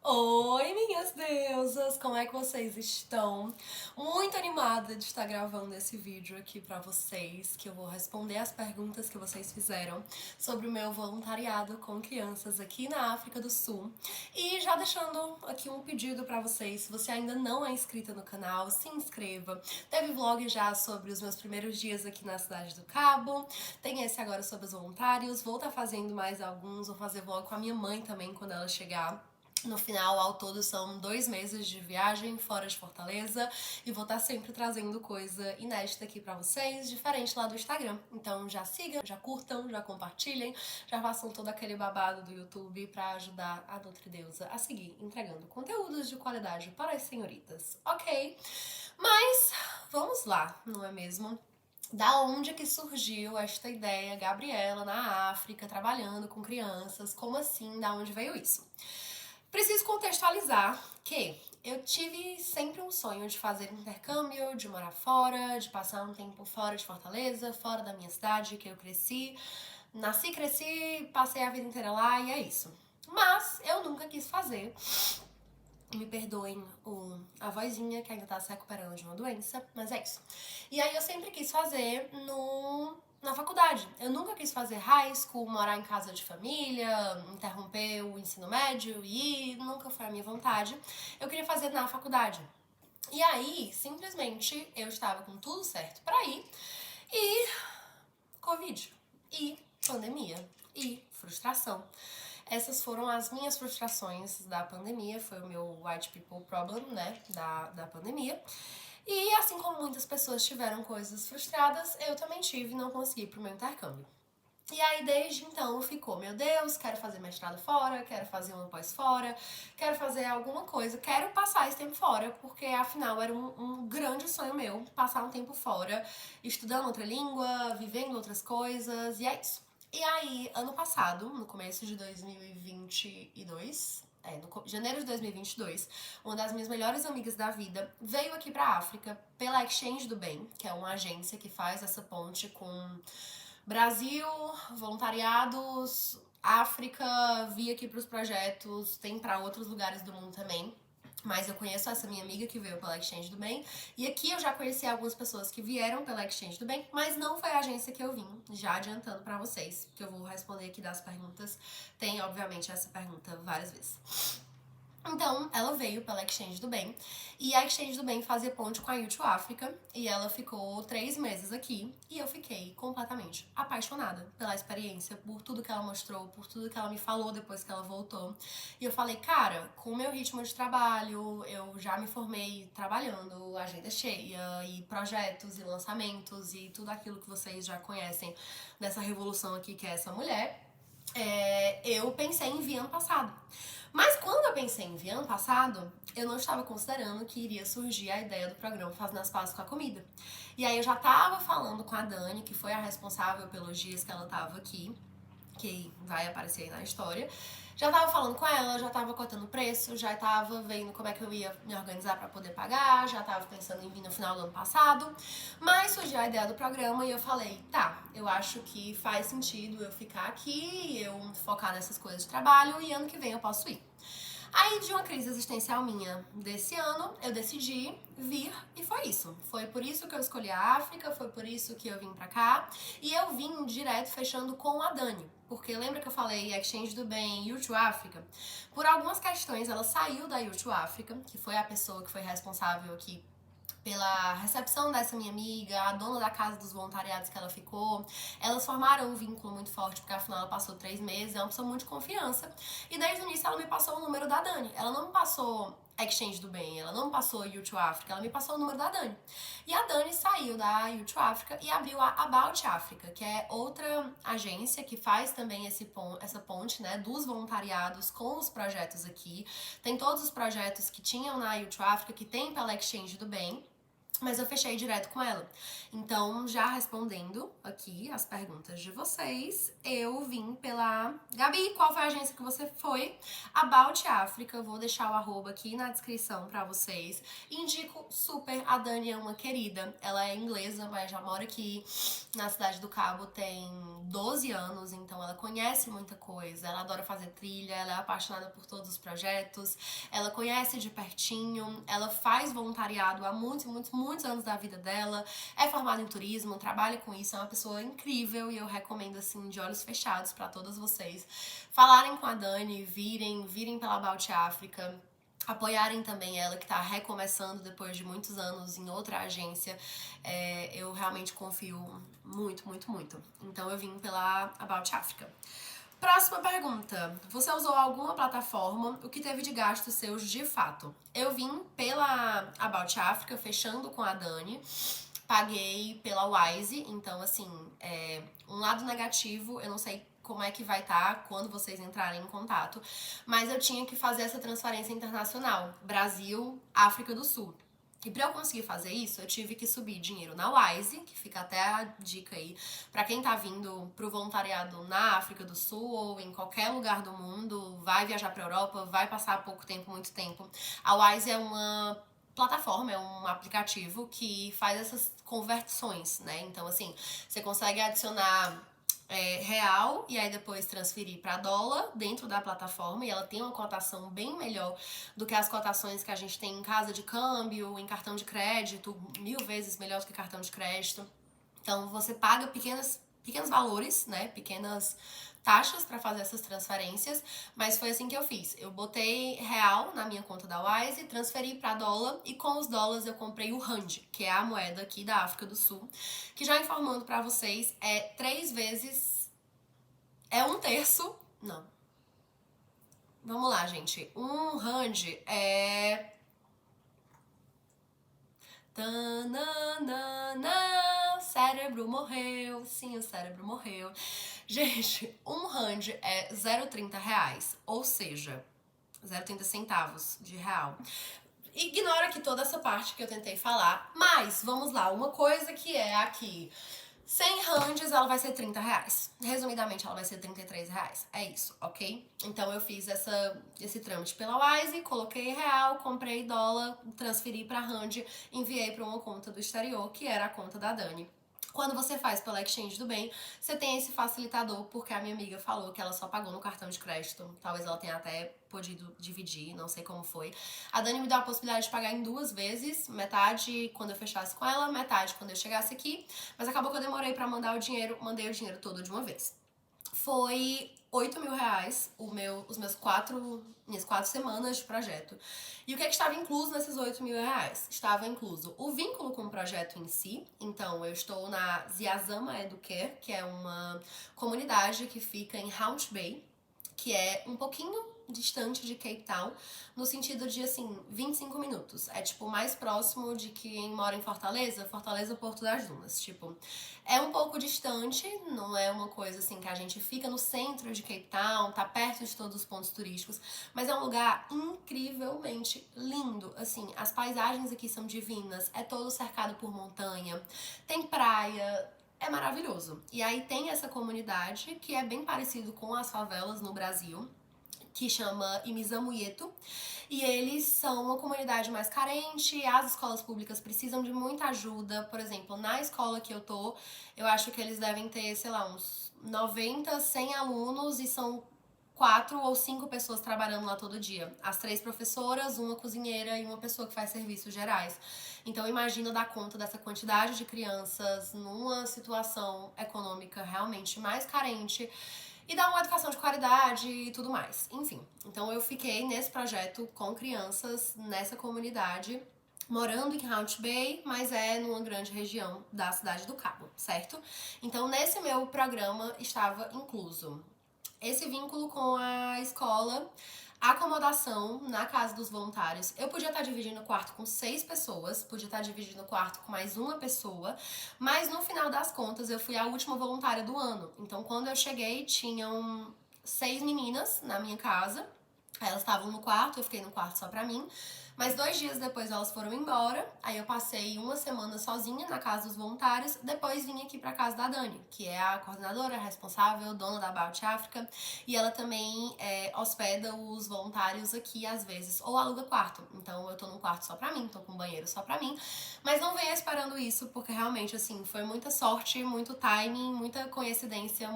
Oi, minhas deusas! Como é que vocês estão? Muito animada de estar gravando esse vídeo aqui pra vocês, que eu vou responder as perguntas que vocês fizeram sobre o meu voluntariado com crianças aqui na África do Sul. E já deixando aqui um pedido pra vocês, se você ainda não é inscrita no canal, se inscreva. Teve vlog já sobre os meus primeiros dias aqui na Cidade do Cabo, tem esse agora sobre os voluntários, vou estar fazendo mais alguns, vou fazer vlog com a minha mãe também quando ela chegar. No final, ao todo, são 2 meses de viagem fora de Fortaleza e vou estar sempre trazendo coisa inédita aqui pra vocês, diferente lá do Instagram. Então já sigam, já curtam, já compartilhem, já façam todo aquele babado do YouTube pra ajudar a Nutrideusa a seguir entregando conteúdos de qualidade para as senhoritas, ok? Mas vamos lá, não é mesmo? Da onde que surgiu esta ideia, Gabriela, na África, trabalhando com crianças? Como assim? Da onde veio isso? Preciso contextualizar que eu tive sempre um sonho de fazer intercâmbio, de morar fora, de passar um tempo fora de Fortaleza, fora da minha cidade, que eu cresci. Nasci, cresci, passei a vida inteira lá e é isso. Mas eu nunca quis fazer. Me perdoem a vozinha que ainda tá se recuperando de uma doença, mas é isso. E aí eu sempre quis fazer na faculdade. Eu nunca quis fazer high school, morar em casa de família, interromper o ensino médio e nunca foi a minha vontade. Eu queria fazer na faculdade. E aí, simplesmente, eu estava com tudo certo pra ir e Covid, e pandemia, e frustração. Essas foram as minhas frustrações da pandemia, foi o meu white people problem, né, da pandemia. E assim como muitas pessoas tiveram coisas frustradas, eu também tive e não consegui ir pro meu intercâmbio. E aí, desde então, ficou, meu Deus, quero fazer mestrado fora, quero fazer uma pós fora, quero fazer alguma coisa, quero passar esse tempo fora, porque afinal era um grande sonho meu, passar um tempo fora, estudando outra língua, vivendo outras coisas, e é isso. E aí, ano passado, no começo de 2022, no janeiro de 2022, uma das minhas melhores amigas da vida veio aqui pra África pela Exchange do Bem, que é uma agência que faz essa ponte com Brasil, voluntariados, África, vi aqui pros projetos, tem pra outros lugares do mundo também. Mas eu conheço essa minha amiga que veio pela Exchange do Bem. E aqui eu já conheci algumas pessoas que vieram pela Exchange do Bem, mas não foi a agência que eu vim, já adiantando pra vocês, que eu vou responder aqui das perguntas. Tem, obviamente, essa pergunta várias vezes. Então, ela veio pela Exchange do Bem, e a Exchange do Bem fazia ponte com a YouTube África, e ela ficou 3 meses aqui, e eu fiquei completamente apaixonada pela experiência, por tudo que ela mostrou, por tudo que ela me falou depois que ela voltou. E eu falei, cara, com o meu ritmo de trabalho, eu já me formei trabalhando, agenda cheia, e projetos, e lançamentos, e tudo aquilo que vocês já conhecem dessa revolução aqui que é essa mulher, eu pensei em vir ano passado. Mas quando eu pensei em vir ano passado, eu não estava considerando que iria surgir a ideia do programa Fazendo as Pazes com a Comida. E aí eu já tava falando com a Dani, que foi a responsável pelos dias que ela tava aqui, que vai aparecer aí na história. Já tava falando com ela, já tava cotando o preço, já tava vendo como é que eu ia me organizar pra poder pagar, já tava pensando em vir no final do ano passado. Mas surgiu a ideia do programa e eu falei, tá, eu acho que faz sentido eu ficar aqui, eu focar nessas coisas de trabalho e ano que vem eu posso ir. Aí, de uma crise existencial minha desse ano, eu decidi vir e foi isso. Foi por isso que eu escolhi a África, foi por isso que eu vim pra cá. E eu vim direto fechando com a Dani. Porque lembra que eu falei Exchange do Bem, YouTube África? Por algumas questões, ela saiu da YouTube África, que foi a pessoa que foi responsável aqui pela recepção dessa minha amiga, a dona da casa dos voluntariados que ela ficou. Elas formaram um vínculo muito forte, porque afinal ela passou 3 meses, é uma pessoa muito de confiança. E desde o início ela me passou o número da Dani. Ela não me passou Exchange do Bem, ela não me passou YouTube África, ela me passou o número da Dani. E a Dani saiu da YouTube África e abriu a About África, que é outra agência que faz também essa ponte, né, dos voluntariados com os projetos aqui. Tem todos os projetos que tinham na YouTube África, que tem pela Exchange do Bem. mas eu fechei direto com ela. Então, já respondendo aqui as perguntas de vocês, eu vim pela Gabi. Qual foi a agência que você foi? About África, vou deixar o arroba aqui na descrição pra vocês. Indico super, a Dani é uma querida. Ela é inglesa, mas já mora aqui na Cidade do Cabo tem 12 anos, então ela conhece muita coisa. Ela adora fazer trilha, ela é apaixonada por todos os projetos, ela conhece de pertinho, ela faz voluntariado há muitos anos da vida dela, é formada em turismo, trabalha com isso, é uma pessoa incrível e eu recomendo assim de olhos fechados pra todas vocês falarem com a Dani, virem pela About África, apoiarem também ela que tá recomeçando depois de muitos anos em outra agência. Eu realmente confio muito. Então eu vim pela About África. Próxima pergunta. Você usou alguma plataforma? O que teve de gastos seus de fato? Eu vim pela About África, fechando com a Dani. Paguei pela Wise, então assim, um lado negativo, eu não sei como é que vai estar quando vocês entrarem em contato, mas eu tinha que fazer essa transferência internacional, Brasil, África do Sul. E pra eu conseguir fazer isso, eu tive que subir dinheiro na Wise, que fica até a dica aí, pra quem tá vindo pro voluntariado na África do Sul ou em qualquer lugar do mundo, vai viajar pra Europa, vai passar pouco tempo, muito tempo. A Wise é uma plataforma, é um aplicativo que faz essas conversões, né? Então, assim, você consegue adicionar real e aí depois transferir para dólar dentro da plataforma e ela tem uma cotação bem melhor do que as cotações que a gente tem em casa de câmbio, em cartão de crédito, 1000 vezes melhor do que cartão de crédito. Então você paga pequenos valores, né? Pequenas taxas para fazer essas transferências, mas foi assim que eu fiz. Eu botei real na minha conta da Wise, transferi para dólar e com os dólares eu comprei o Rand, que é a moeda aqui da África do Sul, que já informando para vocês é 3 vezes, é 1/3, não. Vamos lá, gente. Um Rand é tananana, cérebro morreu. Sim, o cérebro morreu. Gente, um rand é 0,30 reais, ou seja, 0,30 centavos de real. Ignora aqui toda essa parte que eu tentei falar, mas vamos lá, uma coisa que é aqui. 100 rands, ela vai ser 30 reais. Resumidamente, ela vai ser 33 reais. É isso, ok? Então eu fiz esse trâmite pela Wise, coloquei real, comprei dólar, transferi pra rand, enviei pra uma conta do exterior, que era a conta da Dani. Quando você faz pela Exchange do Bem, você tem esse facilitador, porque a minha amiga falou que ela só pagou no cartão de crédito. Talvez ela tenha até podido dividir, não sei como foi. A Dani me deu a possibilidade de pagar em 2 vezes, metade quando eu fechasse com ela, metade quando eu chegasse aqui. Mas acabou que eu demorei pra mandar o dinheiro, mandei o dinheiro todo de uma vez. Foi 8.000 reais minhas 4 semanas de projeto. E o que estava incluso nesses 8.000 reais? Estava incluso o vínculo com o projeto em si. Então, eu estou na Ziazama Educare, que é uma comunidade que fica em Hout Bay, que é um pouquinho distante de Cape Town, no sentido de, assim, 25 minutos. É, tipo, mais próximo de quem mora em Fortaleza, Porto das Dunas. Tipo, é um pouco distante, não é uma coisa, assim, que a gente fica no centro de Cape Town, tá perto de todos os pontos turísticos, mas é um lugar incrivelmente lindo. Assim, as paisagens aqui são divinas, é todo cercado por montanha, tem praia, é maravilhoso. E aí tem essa comunidade que é bem parecido com as favelas no Brasil, que chama Imizamuyeto, e eles são uma comunidade mais carente, as escolas públicas precisam de muita ajuda. Por exemplo, na escola que eu tô, eu acho que eles devem ter, sei lá, uns 90, 100 alunos e são 4 ou 5 pessoas trabalhando lá todo dia. As 3 professoras, uma cozinheira e uma pessoa que faz serviços gerais. Então imagina dar conta dessa quantidade de crianças numa situação econômica realmente mais carente e dar uma educação de qualidade e tudo mais. Enfim, então eu fiquei nesse projeto com crianças nessa comunidade, morando em Hout Bay, mas é numa grande região da Cidade do Cabo, certo? Então nesse meu programa estava incluso esse vínculo com a escola, a acomodação na casa dos voluntários. Eu podia estar dividindo o quarto com 6 pessoas, podia estar dividindo o quarto com mais uma pessoa, mas no final das contas eu fui a última voluntária do ano. Então quando eu cheguei tinham 6 meninas na minha casa, Aí elas estavam no quarto, eu fiquei no quarto só pra mim. Mas 2 dias depois elas foram embora. Aí eu passei uma semana sozinha na casa dos voluntários. Depois vim aqui pra casa da Dani, que é a coordenadora, responsável, dona da About África. E ela também hospeda os voluntários aqui às vezes, ou aluga quarto. Então eu tô num quarto só pra mim, tô com um banheiro só pra mim. Mas não venha esperando isso, porque realmente, assim, foi muita sorte, muito timing, muita coincidência,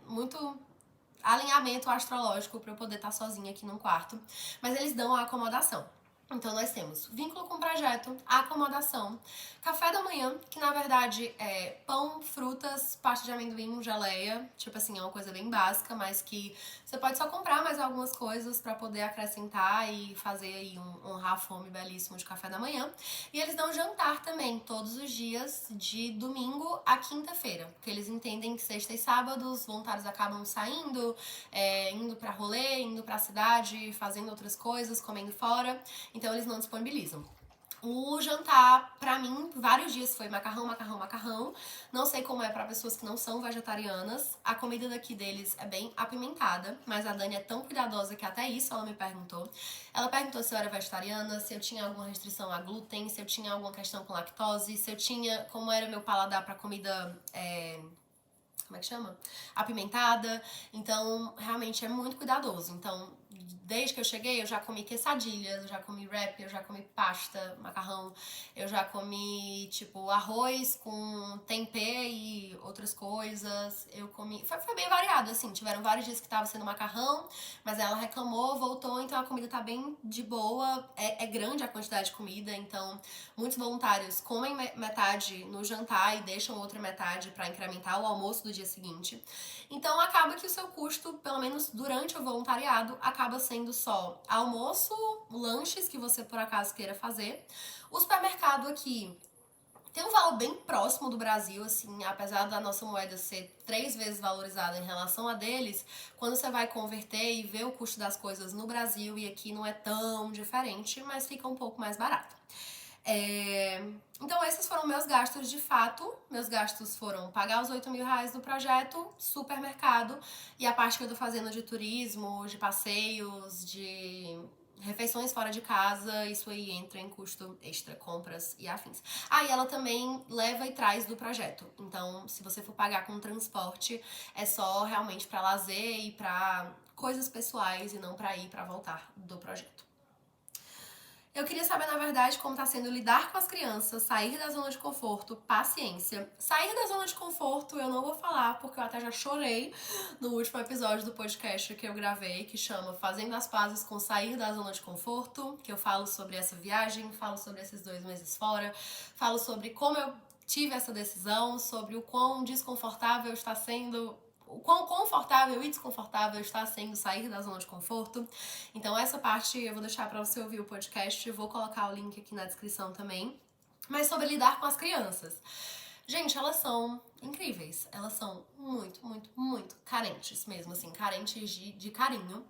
muito alinhamento astrológico pra eu poder estar sozinha aqui num quarto. Mas eles dão a acomodação. Então nós temos vínculo com o projeto, acomodação, café da manhã, que na verdade é pão, frutas, pasta de amendoim, geleia, tipo assim, é uma coisa bem básica, mas que você pode só comprar mais algumas coisas pra poder acrescentar e fazer aí honrar a fome belíssimo de café da manhã. E eles dão jantar também, todos os dias, de domingo a quinta-feira, porque eles entendem que sexta e sábado os voluntários acabam saindo, indo pra rolê, indo pra cidade, fazendo outras coisas, comendo fora. Então eles não disponibilizam. O jantar, pra mim, vários dias foi macarrão, macarrão, macarrão. Não sei como é pra pessoas que não são vegetarianas. A comida daqui deles é bem apimentada, mas a Dani é tão cuidadosa que até isso ela me perguntou. Ela perguntou se eu era vegetariana, se eu tinha alguma restrição a glúten, se eu tinha alguma questão com lactose, se eu tinha, como era meu paladar pra comida, como é que chama? Apimentada. Então, realmente é muito cuidadoso. Então, desde que eu cheguei, eu já comi quesadilhas, eu já comi wrap, eu já comi pasta, macarrão, eu já comi, tipo, arroz com tempê e outras coisas. Eu comi... Foi bem variado, assim. Tiveram vários dias que tava sendo macarrão, mas ela reclamou, voltou, então a comida tá bem de boa. É grande a quantidade de comida, então muitos voluntários comem metade no jantar e deixam outra metade pra incrementar o almoço do dia seguinte. Então acaba que o seu custo, pelo menos durante o voluntariado, acaba sendo só almoço, lanches que você por acaso queira fazer. O supermercado aqui tem um valor bem próximo do Brasil, assim, apesar da nossa moeda ser 3 vezes valorizada em relação a deles, quando você vai converter e ver o custo das coisas no Brasil e aqui não é tão diferente, mas fica um pouco mais barato. Então esses foram meus gastos de fato. Meus gastos foram pagar os 8 mil reais do projeto, supermercado e a parte que eu tô fazendo de turismo, de passeios, de refeições fora de casa. Isso aí entra em custo extra, compras e afins. E ela também leva e traz do projeto. Então se você for pagar com transporte, é só realmente pra lazer e pra coisas pessoais e não pra ir pra voltar do projeto. Eu queria saber, na verdade, como tá sendo lidar com as crianças, sair da zona de conforto, paciência. Sair da zona de conforto eu não vou falar, porque eu até já chorei no último episódio do podcast que eu gravei, que chama Fazendo as Pazes com Sair da Zona de Conforto, que eu falo sobre essa viagem, falo sobre esses 2 meses fora, falo sobre como eu tive essa decisão, sobre o quão desconfortável está sendo, o quão confortável e desconfortável está sendo sair da zona de conforto. Então essa parte eu vou deixar pra você ouvir o podcast, eu vou colocar o link aqui na descrição também. Mas sobre lidar com as crianças. Gente, elas são incríveis. Elas são muito, muito, muito carentes mesmo, assim, carentes de carinho.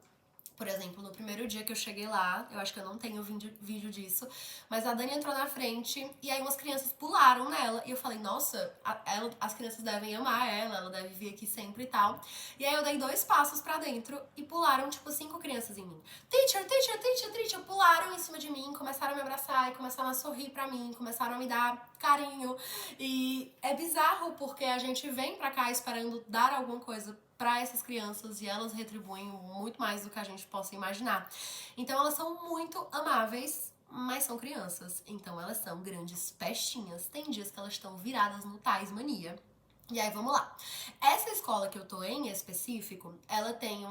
Por exemplo, no primeiro dia que eu cheguei lá, eu acho que eu não tenho vídeo disso, mas a Dani entrou na frente e aí umas crianças pularam nela. E eu falei, nossa, as crianças devem amar ela deve vir aqui sempre e tal. E aí eu dei 2 passos pra dentro e pularam, tipo, 5 crianças em mim. Teacher, teacher, teacher, teacher, pularam em cima de mim, começaram a me abraçar e começaram a sorrir pra mim, começaram a me dar carinho. E é bizarro porque a gente vem pra cá esperando dar alguma coisa para essas crianças e elas retribuem muito mais do que a gente possa imaginar. Então elas são muito amáveis, mas são crianças. Então elas são grandes pestinhas. Tem dias que elas estão viradas no Tasmania. E aí vamos lá. Essa escola que eu tô em específico, ela tem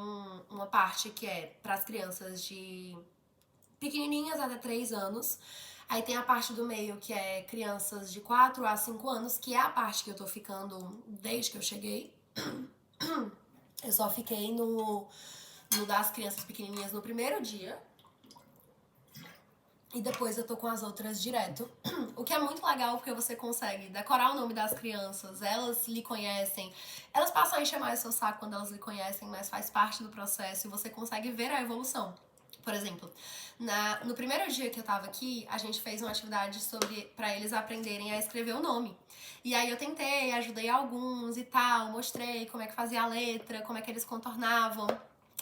uma parte que é para as crianças de pequenininhas até 3 anos. Aí tem a parte do meio que é crianças de 4 a 5 anos, que é a parte que eu tô ficando desde que eu cheguei. Eu só fiquei no das crianças pequenininhas no primeiro dia. E depois eu tô com as outras direto. O que é muito legal porque você consegue decorar o nome das crianças, elas lhe conhecem. Elas passam a encher mais seu saco quando elas lhe conhecem, mas faz parte do processo e você consegue ver a evolução. Por exemplo, no primeiro dia que eu tava aqui, a gente fez uma atividade pra eles aprenderem a escrever o nome. E aí eu tentei, ajudei alguns e tal, mostrei como é que fazia a letra, como é que eles contornavam.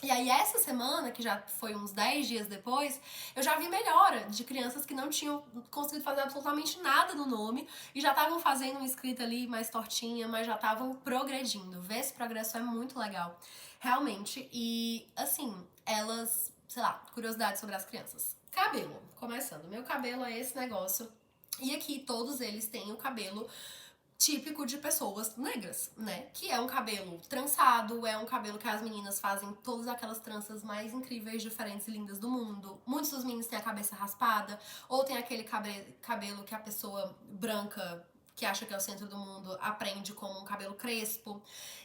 E aí essa semana, que já foi uns 10 dias depois, eu já vi melhora de crianças que não tinham conseguido fazer absolutamente nada no nome e já estavam fazendo uma escrita ali mais tortinha, mas já estavam progredindo. Ver esse progresso é muito legal, realmente. E assim, elas, sei lá, curiosidade sobre as crianças. Cabelo, começando. Meu cabelo é esse negócio. E aqui todos eles têm o cabelo típico de pessoas negras, né? Que é um cabelo trançado, é um cabelo que as meninas fazem todas aquelas tranças mais incríveis, diferentes e lindas do mundo. Muitos dos meninos têm a cabeça raspada, ou tem aquele cabelo que a pessoa branca, que acha que é o centro do mundo, aprende como um cabelo crespo.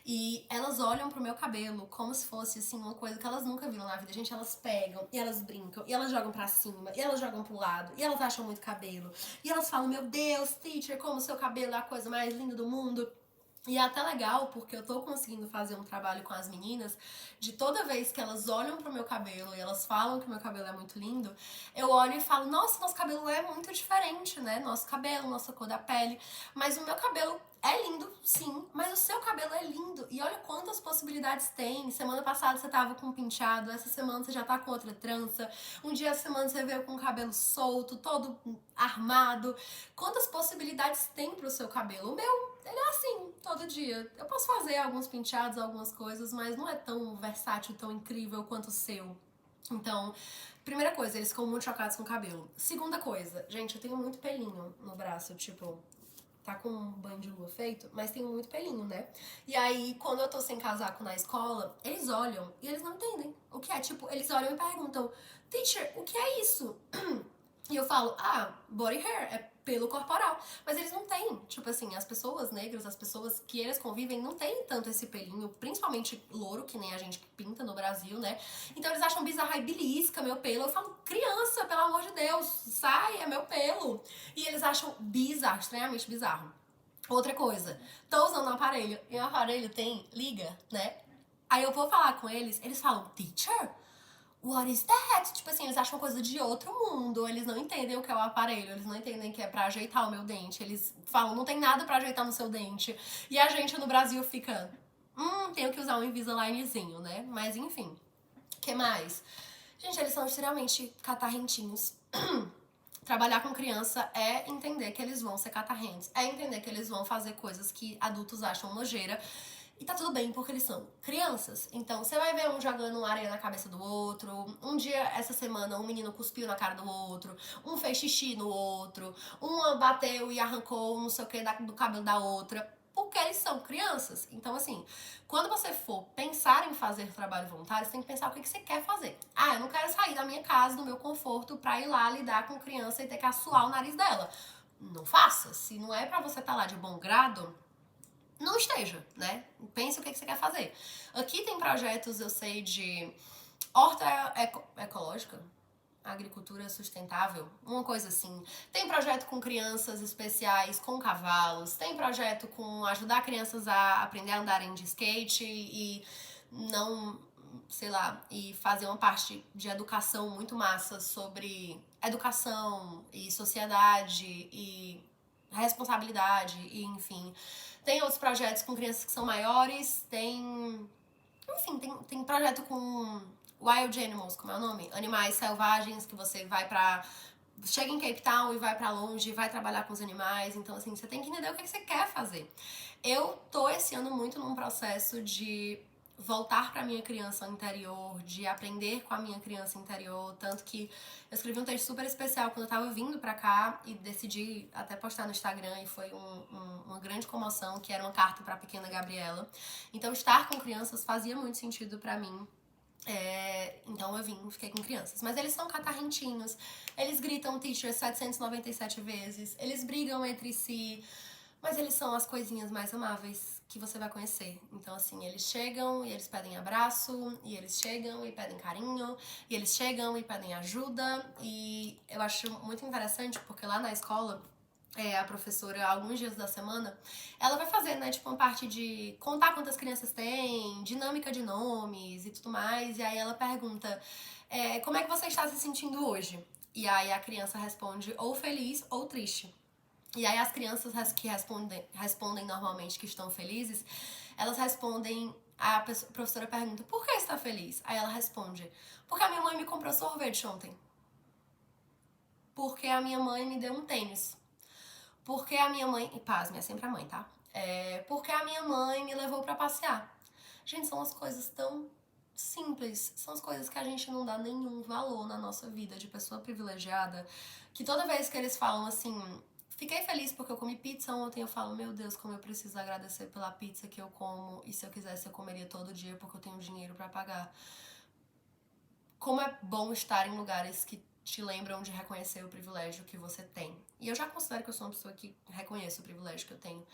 E elas olham pro meu cabelo como se fosse, assim, uma coisa que elas nunca viram na vida. Gente, elas pegam, e elas brincam, e elas jogam pra cima, e elas jogam pro lado, e elas acham muito cabelo. E elas falam, meu Deus, teacher, como o seu cabelo é a coisa mais linda do mundo. E é até legal, porque eu tô conseguindo fazer um trabalho com as meninas de toda vez que elas olham pro meu cabelo e elas falam que o meu cabelo é muito lindo, eu olho e falo, nossa, nosso cabelo é muito diferente, né? Nosso cabelo, nossa cor da pele. Mas o meu cabelo é lindo, sim, mas o seu cabelo é lindo. E olha quantas possibilidades tem. Semana passada você tava com um penteado, essa semana você já tá com outra trança. Um dia, essa semana você veio com o cabelo solto, todo armado. Quantas possibilidades tem pro seu cabelo? O meu, ele é assim, todo dia. Eu posso fazer alguns penteados, algumas coisas, mas não é tão versátil, tão incrível quanto o seu. Então, primeira coisa, eles ficam muito chocados com o cabelo. Segunda coisa, gente, eu tenho muito pelinho no braço, tipo, tá com um banho de lua feito, mas tenho muito pelinho, né? E aí, quando eu tô sem casaco na escola, eles olham e eles não entendem o que é. Tipo, eles olham e perguntam, teacher, o que é isso? E eu falo, body hair, é pelo corporal. Mas eles não têm, tipo assim, as pessoas negras, as pessoas que eles convivem, não têm tanto esse pelinho, principalmente louro, que nem a gente que pinta no Brasil, né? Então eles acham bizarro, ai, belisca meu pelo. Eu falo, criança, pelo amor de Deus, sai, é meu pelo. E eles acham bizarro, extremamente bizarro. Outra coisa, tô usando um aparelho, e o aparelho tem liga, né? Aí eu vou falar com eles, eles falam, teacher? What is that? Tipo assim, eles acham coisa de outro mundo, eles não entendem o que é o aparelho, eles não entendem que é pra ajeitar o meu dente, eles falam, não tem nada pra ajeitar no seu dente. E a gente no Brasil fica, tenho que usar um Invisalignzinho, né? Mas enfim, que mais? Gente, eles são extremamente catarrentinhos. Trabalhar com criança é entender que eles vão ser catarrentes, é entender que eles vão fazer coisas que adultos acham nojeira. E tá tudo bem, porque eles são crianças. Então, você vai ver um jogando areia na cabeça do outro. Um dia, essa semana, um menino cuspiu na cara do outro. Um fez xixi no outro. Uma bateu e arrancou não sei o que do cabelo da outra. Porque eles são crianças. Então, assim, quando você for pensar em fazer trabalho voluntário, você tem que pensar o que você quer fazer. Eu não quero sair da minha casa, do meu conforto, pra ir lá lidar com criança e ter que assoar o nariz dela. Não faça. Se não é pra você estar lá de bom grado, não esteja, né? Pense o que você quer fazer. Aqui tem projetos, eu sei, de horta ecológica, agricultura sustentável, uma coisa assim. Tem projeto com crianças especiais, com cavalos. Tem projeto com ajudar crianças a aprender a andarem de skate e não, sei lá, e fazer uma parte de educação muito massa sobre educação e sociedade e responsabilidade e enfim. Tem outros projetos com crianças que são maiores, enfim, tem projeto com Wild Animals, como é o nome? Animais selvagens, que você vai pra... Chega em Cape Town e vai pra longe, vai trabalhar com os animais. Então, assim, você tem que entender o que você quer fazer. Eu tô esse ano muito num processo de voltar pra minha criança interior, de aprender com a minha criança interior, tanto que eu escrevi um texto super especial quando eu tava vindo pra cá e decidi até postar no Instagram e foi uma grande comoção, que era uma carta pra pequena Gabriela. Então estar com crianças fazia muito sentido pra mim. Então eu fiquei com crianças. Mas eles são catarrentinhos, eles gritam teacher 797 vezes, eles brigam entre si, mas eles são as coisinhas mais amáveis que você vai conhecer. Então, assim, eles chegam e eles pedem abraço, e eles chegam e pedem carinho, e eles chegam e pedem ajuda. E eu acho muito interessante porque lá na escola, a professora, alguns dias da semana, ela vai fazer, né, tipo, uma parte de contar quantas crianças tem, dinâmica de nomes e tudo mais. E aí ela pergunta, como é que você está se sentindo hoje? E aí a criança responde ou feliz ou triste. E aí as crianças que respondem normalmente que estão felizes, elas respondem A professora pergunta, por que você tá feliz? Aí ela responde, porque a minha mãe me comprou sorvete ontem. Porque a minha mãe me deu um tênis. Porque a minha mãe... E pasme, é sempre a mãe, tá? Porque a minha mãe me levou pra passear. Gente, são as coisas tão simples. São as coisas que a gente não dá nenhum valor na nossa vida de pessoa privilegiada. Que toda vez que eles falam assim... Fiquei feliz porque eu comi pizza ontem. Eu falo, meu Deus, como eu preciso agradecer pela pizza que eu como. E se eu quisesse, eu comeria todo dia porque eu tenho dinheiro pra pagar. Como é bom estar em lugares que te lembram de reconhecer o privilégio que você tem. E eu já considero que eu sou uma pessoa que reconhece o privilégio que eu tenho.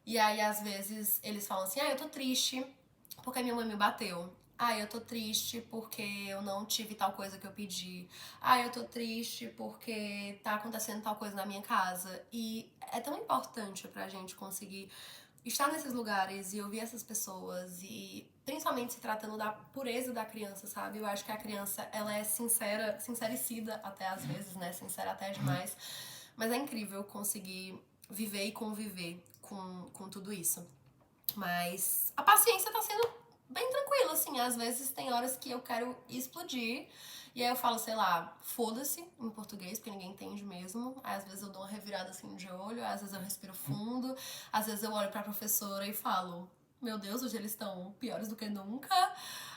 E aí, às vezes, eles falam assim, eu tô triste porque minha mãe me bateu. Eu tô triste porque eu não tive tal coisa que eu pedi. Eu tô triste porque tá acontecendo tal coisa na minha casa. E é tão importante pra gente conseguir estar nesses lugares e ouvir essas pessoas e principalmente se tratando da pureza da criança, sabe? Eu acho que a criança, ela é sincera, sincericida até às vezes, né? Sincera até demais. Mas é incrível conseguir viver e conviver com tudo isso. Mas a paciência tá sendo bem tranquila, assim. Às vezes tem horas que eu quero explodir. E aí eu falo, sei lá, foda-se em português, porque ninguém entende mesmo. Aí às vezes eu dou uma revirada assim de olho, às vezes eu respiro fundo, às vezes eu olho pra professora e falo, meu Deus, hoje eles estão piores do que nunca.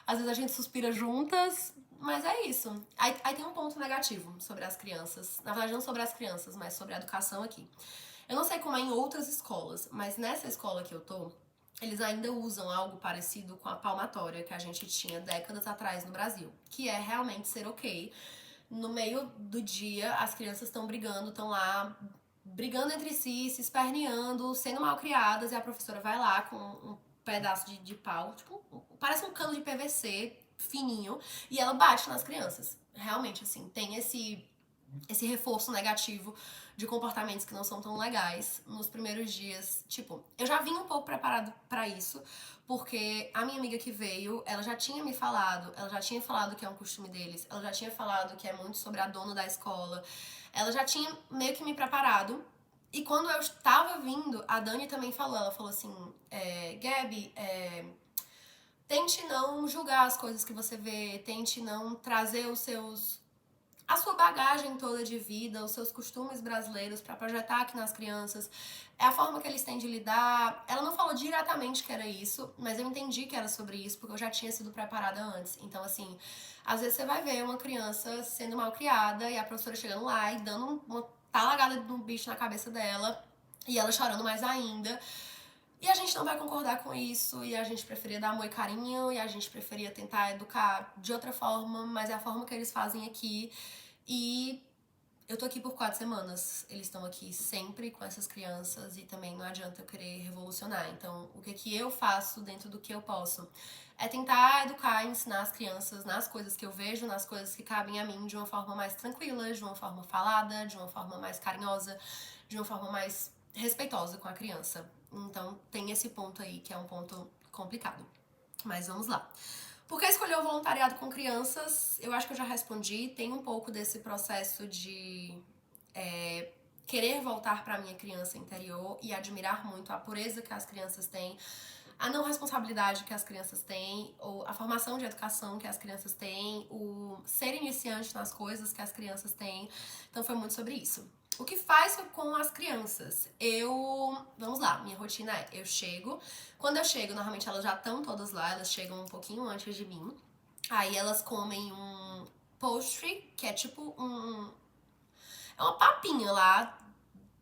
Às vezes a gente suspira juntas, mas é isso. Aí tem um ponto negativo sobre as crianças. Na verdade, não sobre as crianças, mas sobre a educação aqui. Eu não sei como é em outras escolas, mas nessa escola que eu tô, eles ainda usam algo parecido com a palmatória que a gente tinha décadas atrás no Brasil, que é realmente ser ok. No meio do dia, as crianças estão brigando, estão lá brigando entre si, se esperneando, sendo mal criadas, e a professora vai lá com um pedaço de pau, tipo, parece um cano de PVC fininho, e ela bate nas crianças. Realmente, assim, tem esse reforço negativo de comportamentos que não são tão legais nos primeiros dias. Tipo, eu já vim um pouco preparado pra isso, porque a minha amiga que veio, ela já tinha me falado, ela já tinha falado que é um costume deles, ela já tinha falado que é muito sobre a dona da escola, ela já tinha meio que me preparado. E quando eu estava vindo, a Dani também falou, ela falou assim, Gabi, tente não julgar as coisas que você vê, tente não trazer a sua bagagem toda de vida, os seus costumes brasileiros pra projetar aqui nas crianças, é a forma que eles têm de lidar. Ela não falou diretamente que era isso, mas eu entendi que era sobre isso, porque eu já tinha sido preparada antes. Então, assim, às vezes você vai ver uma criança sendo mal criada e a professora chegando lá e dando uma talagada de um bicho na cabeça dela e ela chorando mais ainda. E a gente não vai concordar com isso, e a gente preferia dar amor e carinho, e a gente preferia tentar educar de outra forma, mas é a forma que eles fazem aqui. E eu tô aqui por 4 semanas, eles estão aqui sempre com essas crianças, e também não adianta eu querer revolucionar. Então, o que eu faço dentro do que eu posso é tentar educar e ensinar as crianças nas coisas que eu vejo, nas coisas que cabem a mim, de uma forma mais tranquila, de uma forma falada, de uma forma mais carinhosa, de uma forma mais respeitosa com a criança. Então tem esse ponto aí que é um ponto complicado. Mas vamos lá. Por que escolher o voluntariado com crianças? Eu acho que eu já respondi. Tem um pouco desse processo de querer voltar para minha criança interior e admirar muito a pureza que as crianças têm, a não responsabilidade que as crianças têm, ou a formação de educação que as crianças têm, o ser iniciante nas coisas que as crianças têm. Então foi muito sobre isso. O que faz com as crianças? Vamos lá, minha rotina é, eu chego, quando eu chego, normalmente elas já estão todas lá, elas chegam um pouquinho antes de mim, aí elas comem um pastry, que é tipo é uma papinha lá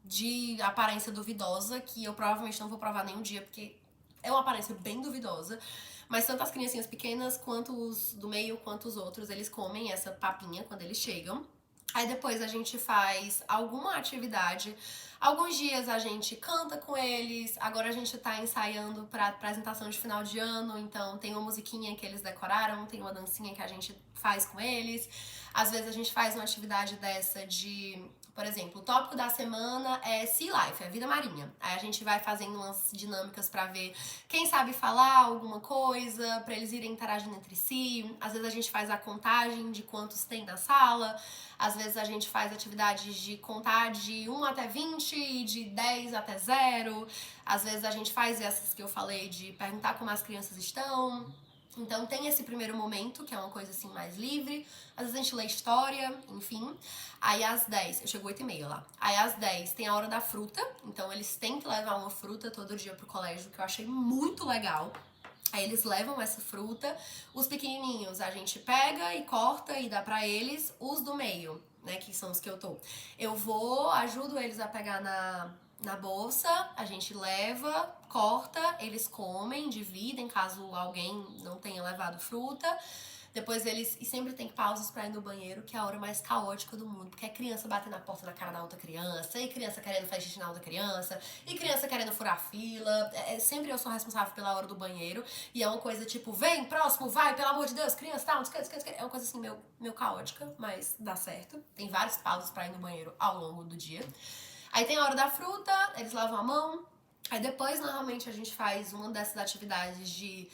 de aparência duvidosa, que eu provavelmente não vou provar nenhum dia, porque é uma aparência bem duvidosa. Mas tanto as criancinhas pequenas, quanto os do meio, quanto os outros, eles comem essa papinha quando eles chegam. Aí depois a gente faz alguma atividade. Alguns dias a gente canta com eles. Agora a gente tá ensaiando pra apresentação de final de ano. Então tem uma musiquinha que eles decoraram, tem uma dancinha que a gente faz com eles. Às vezes a gente faz uma atividade dessa de... Por exemplo, o tópico da semana é Sea Life, é vida marinha. Aí a gente vai fazendo umas dinâmicas pra ver quem sabe falar alguma coisa, pra eles irem interagindo entre si. Às vezes a gente faz a contagem de quantos tem na sala. Às vezes a gente faz atividades de contar de 1 até 20 e de 10 até 0. Às vezes a gente faz essas que eu falei de perguntar como as crianças estão. Então tem esse primeiro momento, que é uma coisa assim mais livre. Às vezes a gente lê história, enfim. Aí às 10, eu chego 8h30 lá. Aí às 10 tem a hora da fruta. Então eles têm que levar uma fruta todo dia pro colégio, que eu achei muito legal. Aí eles levam essa fruta. Os pequenininhos a gente pega e corta e dá pra eles. Os do meio, né, que são os que eu tô. Eu vou, ajudo eles a pegar na bolsa, a gente leva, corta, eles comem, dividem, caso alguém não tenha levado fruta. Depois eles... E sempre tem pausas pra ir no banheiro, que é a hora mais caótica do mundo. Porque é criança batendo na porta na cara da outra criança, e criança querendo fazer xixi na outra criança, e criança querendo furar fila. Sempre eu sou responsável pela hora do banheiro. E é uma coisa tipo, vem, próximo, vai, pelo amor de Deus, criança, tá, é uma coisa assim meio caótica, mas dá certo. Tem várias pausas pra ir no banheiro ao longo do dia. Aí tem a hora da fruta, eles lavam a mão. Aí depois, normalmente, a gente faz uma dessas atividades de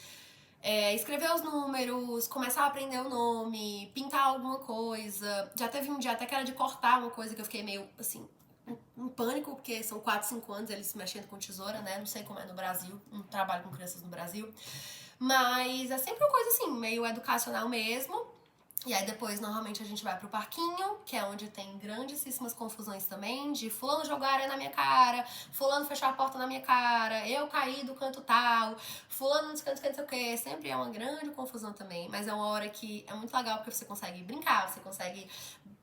escrever os números, começar a aprender o nome, pintar alguma coisa. Já teve um dia até que era de cortar uma coisa que eu fiquei meio, assim, em pânico, porque são 4, 5 anos eles mexendo com tesoura, né? Não sei como é no Brasil, não trabalho com crianças no Brasil. Mas é sempre uma coisa, assim, meio educacional mesmo. E aí depois, normalmente, a gente vai pro parquinho, que é onde tem grandíssimas confusões também, de fulano jogou areia na minha cara, fulano fechou a porta na minha cara, eu caí do canto tal, fulano não sei o que, sempre é uma grande confusão também, mas é uma hora que é muito legal porque você consegue brincar, você consegue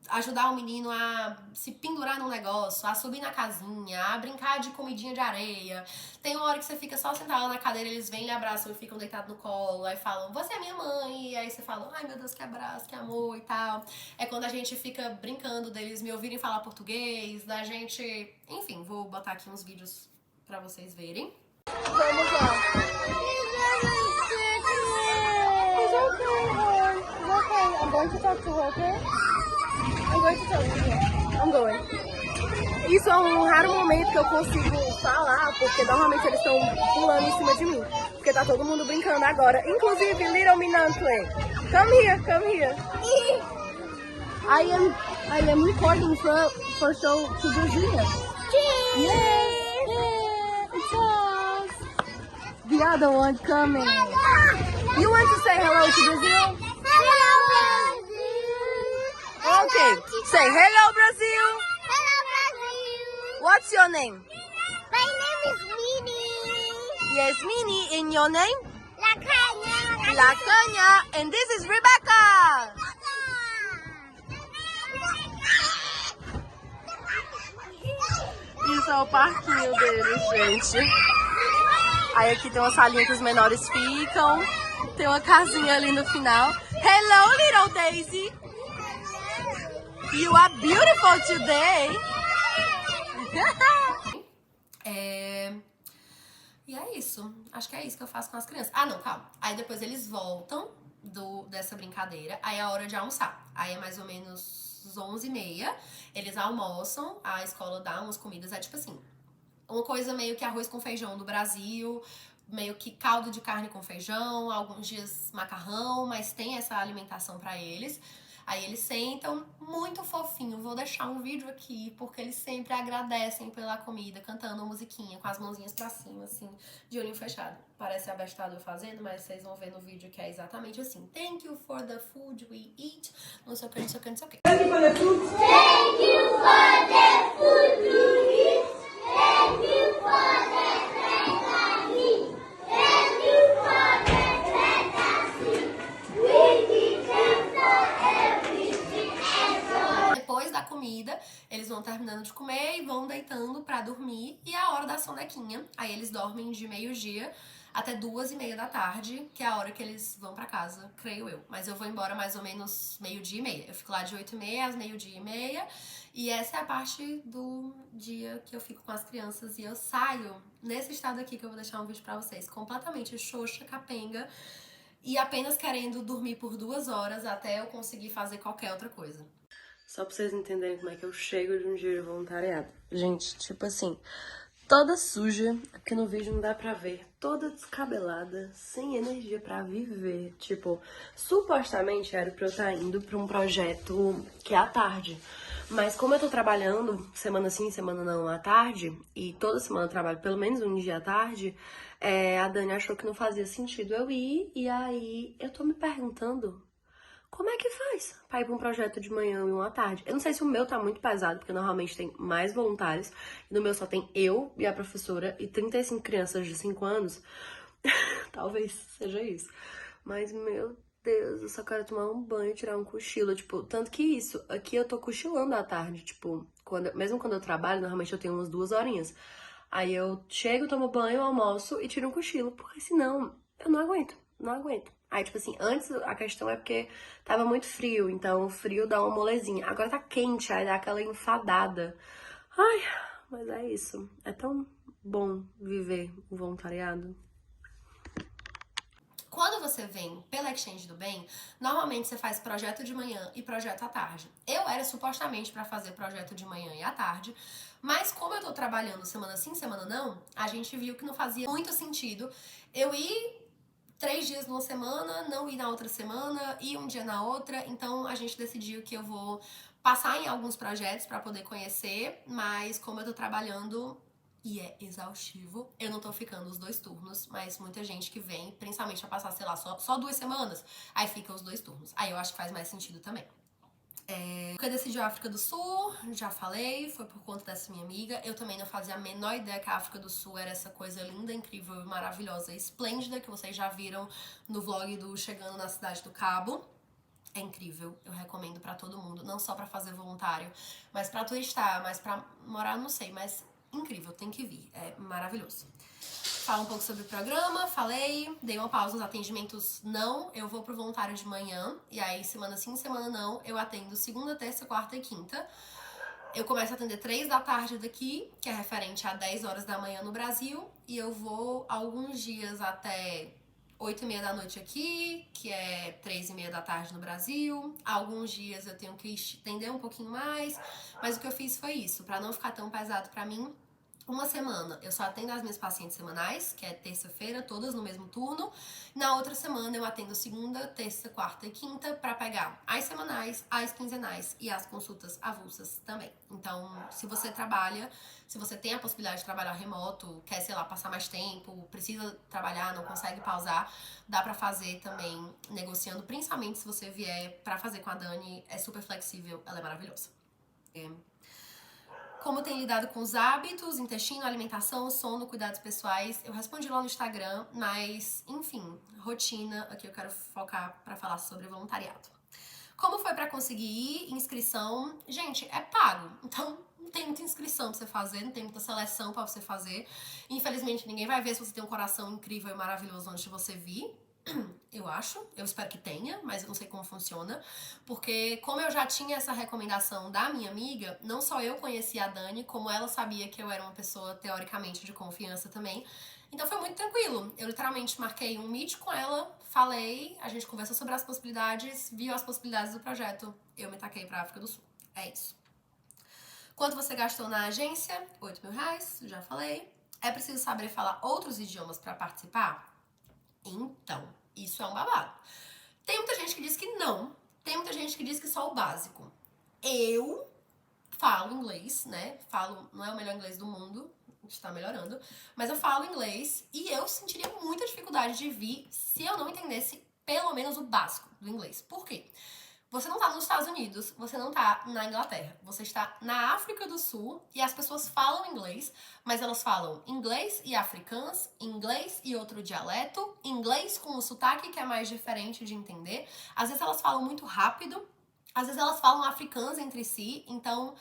ajudar o menino a se pendurar num negócio, a subir na casinha, a brincar de comidinha de areia. Tem uma hora que você fica só sentada na cadeira, eles vêm, lhe abraçam e ficam deitados no colo, aí falam, você é minha mãe, e aí você fala, ai meu Deus, que abraço, que amor e tal. É quando a gente fica brincando deles me ouvirem falar português, da gente... Enfim, vou botar aqui uns vídeos pra vocês verem. Vamos lá. It's okay, hon. It's okay. I'm going to talk to her, okay? I'm going to talk to her. I'm going. Isso é um raro momento que eu consigo falar, porque normalmente eles estão pulando em cima de mim. Porque tá todo mundo brincando agora. Inclusive, Little Minantue. Come here, come here. I am recording for show to Brazil. Yeah, it's us. The other one coming. You want to say hello to Brazil? Hello, Brazil. Okay, say hello, Brazil. Hello, Brazil. What's your name? My name is Minnie. Yes, Minnie. And your name? La Caña. La Caña. And this is Rebecca. Isso é o parquinho deles, gente. Aí aqui tem uma salinha que os menores ficam. Tem uma casinha ali no final. Hello, little Daisy. You are beautiful today. E é isso. Acho que é isso que eu faço com as crianças. Ah, não, calma. Aí depois eles voltam dessa brincadeira. Aí é a hora de almoçar. Aí é mais ou menos 11h30. Eles almoçam. A escola dá umas comidas. É tipo assim, uma coisa meio que arroz com feijão do Brasil. Meio que caldo de carne com feijão. Alguns dias macarrão. Mas tem essa alimentação pra eles. Aí eles sentam, muito fofinho. Vou deixar um vídeo aqui, porque eles sempre agradecem pela comida, cantando uma musiquinha, com as mãozinhas pra cima, assim, de olhinho fechado. Parece abestado fazendo, mas vocês vão ver no vídeo que é exatamente assim. Thank you for the food we eat. Não sei o que, não sei o que, não sei o que. Thank you for the food we eat. Thank you for the fantasy. Thank you for the fantasy. We teach them Depois da comida, eles vão terminando de comer e vão deitando pra dormir. E é a hora da sonequinha. Aí eles dormem de meio-dia até 2h30 da tarde, que é a hora que eles vão pra casa, creio eu. Mas eu vou embora mais ou menos 12h30. Eu fico lá de 8h30 às 12h30. E essa é a parte do dia que eu fico com as crianças. E eu saio nesse estado aqui, que eu vou deixar um vídeo pra vocês, completamente xoxa, capenga. e apenas querendo dormir por 2 horas até eu conseguir fazer qualquer outra coisa. Só pra vocês entenderem como é que eu chego de um dia de voluntariado. Gente, tipo assim, toda suja, porque no vídeo não dá pra ver, toda descabelada, sem energia pra viver. Tipo, supostamente era pra eu estar indo pra um projeto que é à tarde. Mas como eu tô trabalhando semana sim, semana não à tarde, e toda semana eu trabalho pelo menos um dia à tarde, a Dani achou que não fazia sentido eu ir, e aí eu tô me perguntando como é que faz pra ir pra um projeto de manhã e um à tarde? Eu não sei se o meu tá muito pesado, porque normalmente tem mais voluntários. E no meu só tem eu e a professora e 35 crianças de 5 anos. Talvez seja isso. Mas, meu Deus, eu só quero tomar um banho e tirar um cochilo. Tipo, tanto que isso, aqui eu tô cochilando à tarde. Tipo, mesmo quando eu trabalho, normalmente eu tenho umas 2 horinhas. Aí eu chego, tomo banho, almoço e tiro um cochilo. Porque senão eu não aguento, não aguento. Aí, tipo assim, antes a questão é porque tava muito frio, então o frio dá uma molezinha. Agora tá quente, aí dá aquela enfadada. Ai, mas é isso. É tão bom viver o voluntariado. Quando você vem pela Exchange do Bem, normalmente você faz projeto de manhã e projeto à tarde. Eu era supostamente pra fazer projeto de manhã e à tarde, mas como eu tô trabalhando semana sim, semana não, a gente viu que não fazia muito sentido eu ir 3 dias numa semana, não ir na outra semana, ir um dia na outra. Então a gente decidiu que eu vou passar em alguns projetos pra poder conhecer, mas como eu tô trabalhando e é exaustivo, eu não tô ficando os 2 turnos, mas muita gente que vem, principalmente pra passar, sei lá, só 2 semanas, aí fica os 2 turnos. Aí eu acho que faz mais sentido também. Porque eu decidi a África do Sul, já falei, foi por conta dessa minha amiga. Eu também não fazia a menor ideia que a África do Sul era essa coisa linda, incrível, maravilhosa, esplêndida, que vocês já viram no vlog do Chegando na Cidade do Cabo. É incrível, eu recomendo pra todo mundo, não só pra fazer voluntário, mas pra turistar, mas pra morar, não sei, mas incrível, tem que vir, é maravilhoso. Fala um pouco sobre o programa, falei, dei uma pausa nos atendimentos, não, eu vou pro voluntário de manhã, e aí semana sim, semana não, eu atendo segunda, terça, quarta e quinta. Eu começo a atender 3 da tarde daqui, que é referente a 10 horas da manhã no Brasil, e eu vou alguns dias até 8h30 da noite aqui, que é 3h30 da tarde no Brasil. Alguns dias eu tenho que estender um pouquinho mais, mas o que eu fiz foi isso, pra não ficar tão pesado pra mim. Uma semana eu só atendo as minhas pacientes semanais, que é terça-feira, todas no mesmo turno. Na outra semana eu atendo segunda, terça, quarta e quinta pra pegar as semanais, as quinzenais e as consultas avulsas também. Então, se você trabalha, se você tem a possibilidade de trabalhar remoto, quer, sei lá, passar mais tempo, precisa trabalhar, não consegue pausar, dá pra fazer também negociando, principalmente se você vier pra fazer com a Dani, é super flexível, ela é maravilhosa. Como tem lidado com os hábitos, intestino, alimentação, sono, cuidados pessoais, eu respondi lá no Instagram, mas, enfim, rotina, aqui eu quero focar pra falar sobre voluntariado. Como foi pra conseguir ir? Inscrição, gente, é pago, então não tem muita inscrição pra você fazer, não tem muita seleção pra você fazer. Infelizmente, ninguém vai ver se você tem um coração incrível e maravilhoso antes de você vir. Eu acho, eu espero que tenha, mas eu não sei como funciona, porque como eu já tinha essa recomendação da minha amiga, não só eu conhecia a Dani, como ela sabia que eu era uma pessoa teoricamente de confiança também, então foi muito tranquilo. Eu literalmente marquei um meet com ela, falei, a gente conversou sobre as possibilidades, viu as possibilidades do projeto, eu me taquei pra África do Sul. É isso. Quanto você gastou na agência? R$8.000, já falei. É preciso saber falar outros idiomas pra participar? Então, isso é um babado. Tem muita gente que diz que não. Tem muita gente que diz que só o básico. Eu falo inglês, né? Não é o melhor inglês do mundo, está melhorando, mas eu falo inglês e eu sentiria muita dificuldade de vir se eu não entendesse pelo menos o básico do inglês. Por quê? Você não tá nos Estados Unidos, você não tá na Inglaterra, você está na África do Sul e as pessoas falam inglês, mas elas falam inglês e africans, inglês e outro dialeto, inglês com o sotaque que é mais diferente de entender. Às vezes elas falam muito rápido, às vezes elas falam africans entre si, então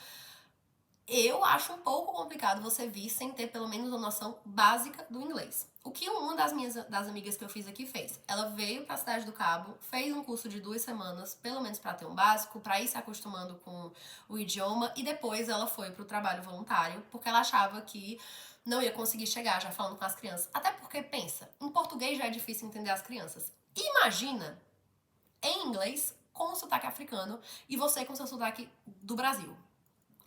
eu acho um pouco complicado você vir sem ter pelo menos uma noção básica do inglês. O que uma das amigas que eu fiz aqui fez? Ela veio pra Cidade do Cabo, fez um curso de 2 semanas, pelo menos pra ter um básico, pra ir se acostumando com o idioma, e depois ela foi pro trabalho voluntário, porque ela achava que não ia conseguir chegar já falando com as crianças. Até porque, pensa, em português já é difícil entender as crianças. Imagina em inglês com sotaque africano e você com seu sotaque do Brasil.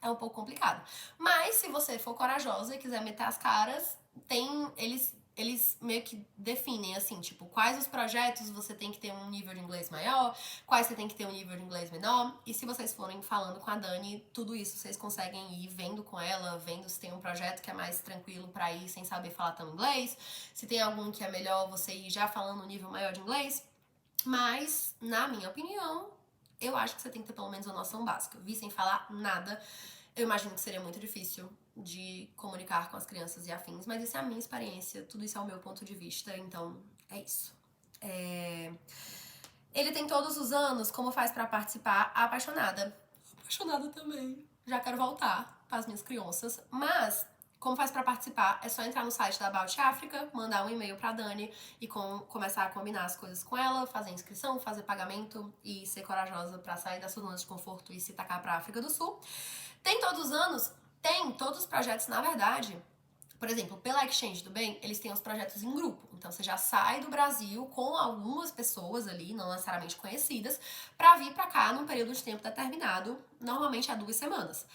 É um pouco complicado. Mas se você for corajosa e quiser meter as caras, eles meio que definem, assim, tipo, quais os projetos você tem que ter um nível de inglês maior, quais você tem que ter um nível de inglês menor. E se vocês forem falando com a Dani, tudo isso vocês conseguem ir vendo com ela, vendo se tem um projeto que é mais tranquilo pra ir sem saber falar tão inglês, se tem algum que é melhor você ir já falando um nível maior de inglês. Mas, na minha opinião, eu acho que você tem que ter pelo menos uma noção básica. Vi sem falar nada. Eu imagino que seria muito difícil de comunicar com as crianças e afins, mas isso é a minha experiência, tudo isso é o meu ponto de vista, então é isso. Ele tem todos os anos, como faz pra participar? Apaixonada. Apaixonada também. Já quero voltar para as minhas crianças, mas como faz pra participar? É só entrar no site da About Africa, mandar um e-mail pra Dani e começar a combinar as coisas com ela, fazer inscrição, fazer pagamento e ser corajosa pra sair da sua zona de conforto e se tacar pra África do Sul. Tem todos os anos? Tem. Todos os projetos, na verdade, por exemplo, pela Exchange do Bem, eles têm os projetos em grupo. Então você já sai do Brasil com algumas pessoas ali, não necessariamente conhecidas, pra vir pra cá num período de tempo determinado, normalmente há 2 semanas.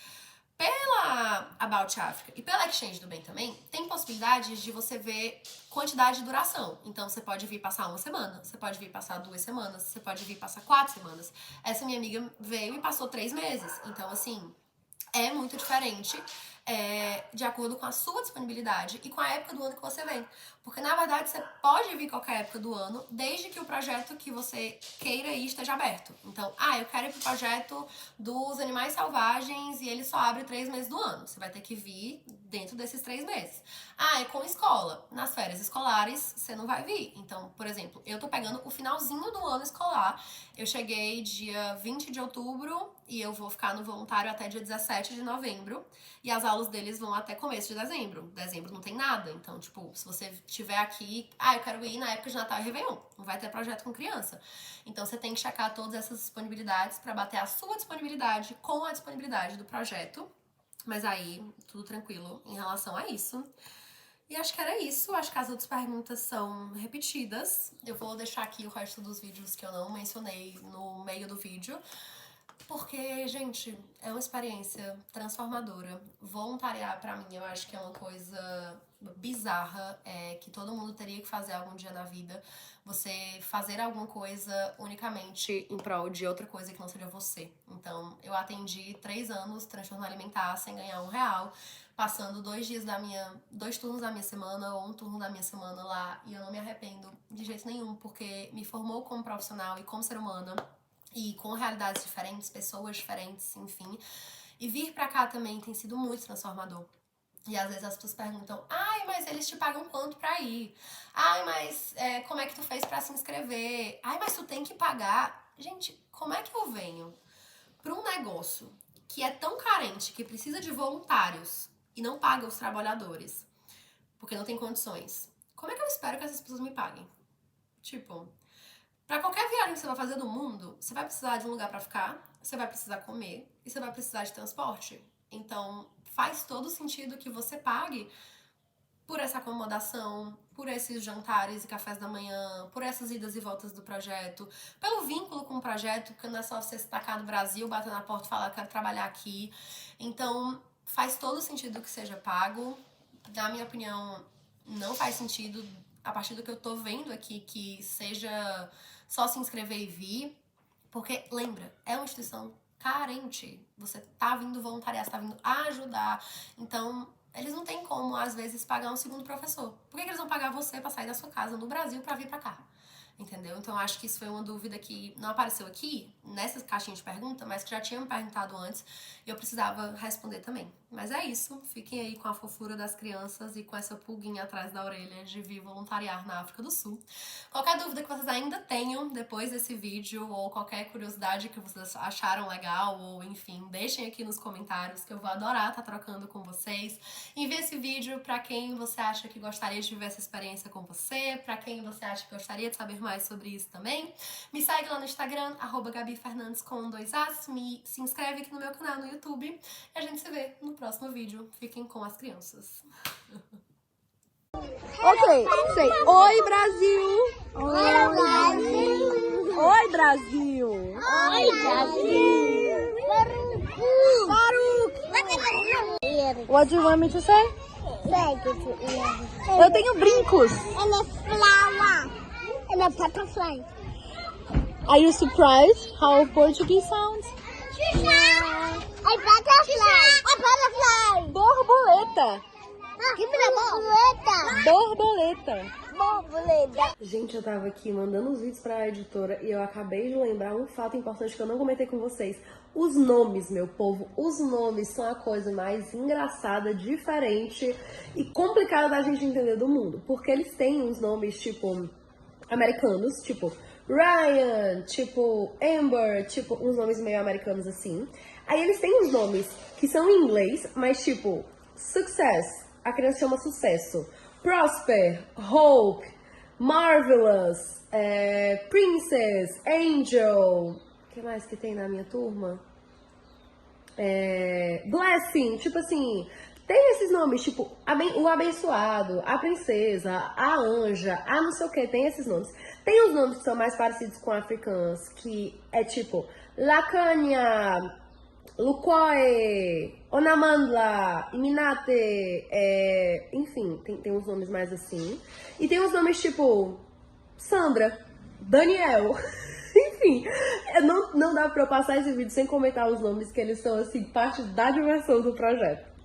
Pela About Africa e pela Exchange do Bem também, tem possibilidades de você ver quantidade de duração. Então você pode vir passar 1 semana, você pode vir passar 2 semanas, você pode vir passar 4 semanas. Essa minha amiga veio e passou 3 meses. Então, assim, é muito diferente de acordo com a sua disponibilidade e com a época do ano que você vem. Porque, na verdade, você pode vir qualquer época do ano, desde que o projeto que você queira ir esteja aberto. Então, eu quero ir pro projeto dos animais selvagens e ele só abre 3 meses do ano. Você vai ter que vir dentro desses 3 meses. É com escola. Nas férias escolares, você não vai vir. Então, por exemplo, eu tô pegando o finalzinho do ano escolar. Eu cheguei dia 20 de outubro e eu vou ficar no voluntário até dia 17 de novembro. E as aulas deles vão até começo de dezembro. Dezembro não tem nada. Então, tipo, se você estiver aqui, eu quero ir na época de Natal e Réveillon. Não vai ter projeto com criança. Então, você tem que checar todas essas disponibilidades pra bater a sua disponibilidade com a disponibilidade do projeto. Mas aí, tudo tranquilo em relação a isso. E acho que era isso. Acho que as outras perguntas são repetidas. Eu vou deixar aqui o resto dos vídeos que eu não mencionei no meio do vídeo. Porque, gente, é uma experiência transformadora. Voluntariar, pra mim, eu acho que é uma coisa bizarra, que todo mundo teria que fazer algum dia na vida. Você fazer alguma coisa unicamente em prol de outra coisa que não seja você. Então, eu atendi 3 anos transtorno alimentar sem ganhar R$1, passando 2 turnos da minha semana ou 1 turno da minha semana lá, e eu não me arrependo de jeito nenhum, porque me formou como profissional e como ser humana. E com realidades diferentes, pessoas diferentes, enfim. E vir pra cá também tem sido muito transformador. E às vezes as pessoas perguntam, mas eles te pagam quanto pra ir? Mas como é que tu fez pra se inscrever? Mas tu tem que pagar. Gente, como é que eu venho pra um negócio que é tão carente, que precisa de voluntários e não paga os trabalhadores, porque não tem condições? Como é que eu espero que essas pessoas me paguem? Tipo, pra qualquer viagem que você vai fazer no mundo, você vai precisar de um lugar pra ficar, você vai precisar comer e você vai precisar de transporte. Então, faz todo sentido que você pague por essa acomodação, por esses jantares e cafés da manhã, por essas idas e voltas do projeto, pelo vínculo com o projeto, porque não é só você se tacar no Brasil, bater na porta e falar, eu quero trabalhar aqui. Então, faz todo sentido que seja pago. Na minha opinião, não faz sentido, a partir do que eu tô vendo aqui, que seja só se inscrever e vir, porque, lembra, é uma instituição carente. Você tá vindo voluntariar, você tá vindo ajudar. Então, eles não têm como, às vezes, pagar um segundo professor. Por que eles vão pagar você pra sair da sua casa no Brasil pra vir pra cá? Entendeu? Então, acho que isso foi uma dúvida que não apareceu aqui, nessa caixinha de pergunta, mas que já tinham me perguntado antes e eu precisava responder também. Mas é isso. Fiquem aí com a fofura das crianças e com essa pulguinha atrás da orelha de vir voluntariar na África do Sul. Qualquer dúvida que vocês ainda tenham depois desse vídeo, ou qualquer curiosidade que vocês acharam legal, ou enfim, deixem aqui nos comentários que eu vou adorar estar trocando com vocês. Envie esse vídeo pra quem você acha que gostaria de viver essa experiência com você, pra quem você acha que gostaria de saber mais sobre isso também. Me segue lá no Instagram, @GabiFernandes com 2 As, se inscreve aqui no meu canal no YouTube e a gente se vê no próximo vídeo. Fiquem com as crianças. Ok, say oi Brasil. Oi, Brasil. Oi Brasil. Oi, Brasil. What do you want me to say? Eu tenho brincos. And a flower. And a butterfly. Are you surprised how Portuguese sounds? A butterfly. A butterfly. Borboleta. Give me the ball. Borboleta. Borboleta. Gente, eu tava aqui mandando os vídeos pra editora e eu acabei de lembrar um fato importante que eu não comentei com vocês. Os nomes, meu povo, os nomes são a coisa mais engraçada, diferente e complicada da gente entender do mundo. Porque eles têm uns nomes, tipo, americanos, tipo Ryan, tipo Amber, tipo, uns nomes meio americanos assim. Aí eles têm uns nomes que são em inglês, mas tipo, Success, a criança chama Sucesso. Prosper, Hope, Marvelous, Princess, Angel, o que mais que tem na minha turma? Blessing, tipo assim, tem esses nomes, tipo, o abençoado, a princesa, a anja, a não sei o que, tem esses nomes. Tem os nomes que são mais parecidos com africanos, que é tipo, Lacânia, Lukoe, Onamandla, Iminate, enfim, tem uns nomes mais assim. E tem uns nomes tipo Sandra, Daniel, enfim. Não dá pra eu passar esse vídeo sem comentar os nomes, que eles são assim, parte da diversão do projeto.